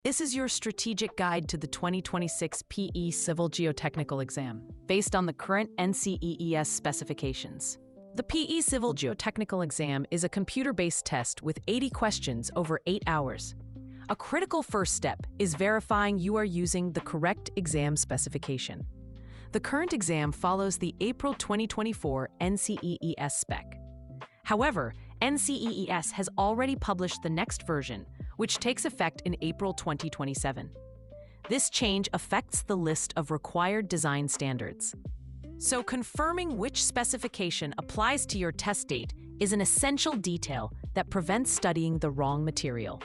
This is your strategic guide to the 2026 PE Civil Geotechnical exam, based on the current NCEES specifications. The PE Civil Geotechnical exam is a computer-based test with 80 questions over 8 hours. A critical first step is verifying you are using the correct exam specification. The current exam follows the April 2024 NCEES spec. However, NCEES has already published the next version, which takes effect in April 2027. This change affects the list of required design standards. So confirming which specification applies to your test date is an essential detail that prevents studying the wrong material.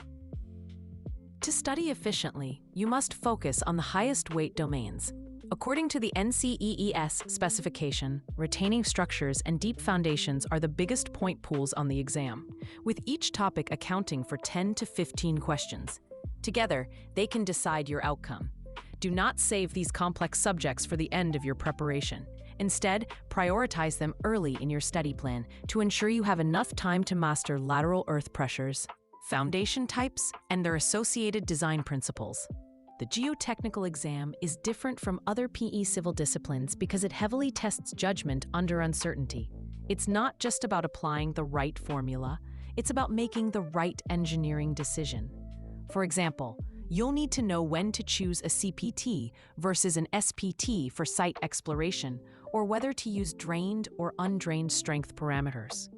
To study efficiently, you must focus on the highest weight domains. According to the NCEES specification, retaining structures and deep foundations are the biggest point pools on the exam, with each topic accounting for 10 to 15 questions. Together, they can decide your outcome. Do not save these complex subjects for the end of your preparation. Instead, prioritize them early in your study plan to ensure you have enough time to master lateral earth pressures, foundation types, and their associated design principles. The geotechnical exam is different from other PE civil disciplines because it heavily tests judgment under uncertainty. It's not just about applying the right formula, it's about making the right engineering decision. For example, you'll need to know when to choose a CPT versus an SPT for site exploration, or whether to use drained or undrained strength parameters.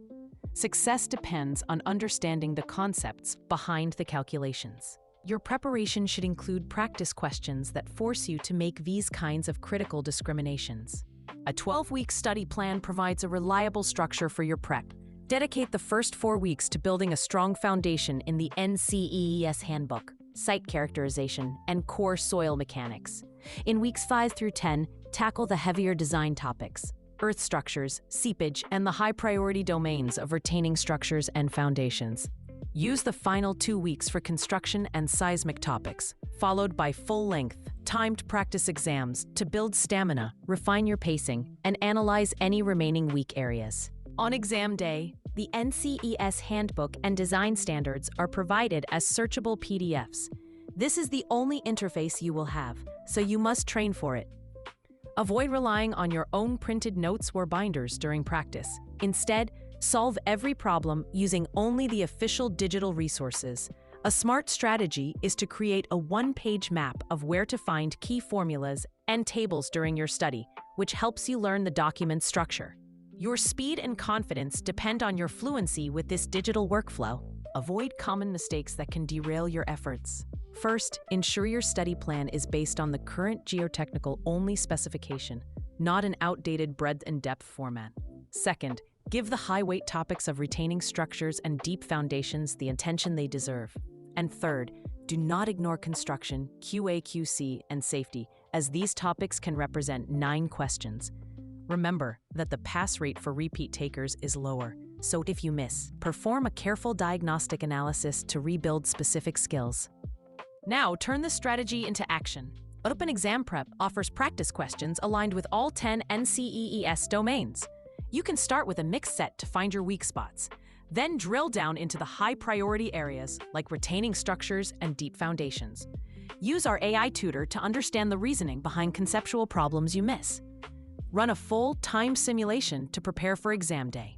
Success depends on understanding the concepts behind the calculations. Your preparation should include practice questions that force you to make these kinds of critical discriminations. A 12-week study plan provides a reliable structure for your prep. Dedicate the first 4 weeks to building a strong foundation in the NCEES Handbook, site characterization, and core soil mechanics. In weeks 5 through 10, tackle the heavier design topics, earth structures, seepage, and the high-priority domains of retaining structures and foundations. Use the final 2 weeks for construction and seismic topics, followed by full-length, timed practice exams to build stamina, refine your pacing, and analyze any remaining weak areas. On exam day, the NCEES Handbook and design standards are provided as searchable PDFs. This is the only interface you will have, so you must train for it. Avoid relying on your own printed notes or binders during practice. Instead, solve every problem using only the official digital resources. A smart strategy is to create a one-page map of where to find key formulas and tables during your study, which helps you learn the document's structure. Your speed and confidence depend on your fluency with this digital workflow. Avoid common mistakes that can derail your efforts. First, ensure your study plan is based on the current geotechnical-only specification, not an outdated breadth and depth format. Second, give the high-weight topics of retaining structures and deep foundations the attention they deserve. And third, do not ignore construction, QA/QC, and safety, as these topics can represent 9 questions. Remember that the pass rate for repeat takers is lower, so if you miss, perform a careful diagnostic analysis to rebuild specific skills. Now, turn this strategy into action. Open Exam Prep offers practice questions aligned with all 10 NCEES domains. You can start with a mixed set to find your weak spots, then drill down into the high-priority areas like retaining structures and deep foundations. Use our AI tutor to understand the reasoning behind conceptual problems you miss. Run a full time simulation to prepare for exam day.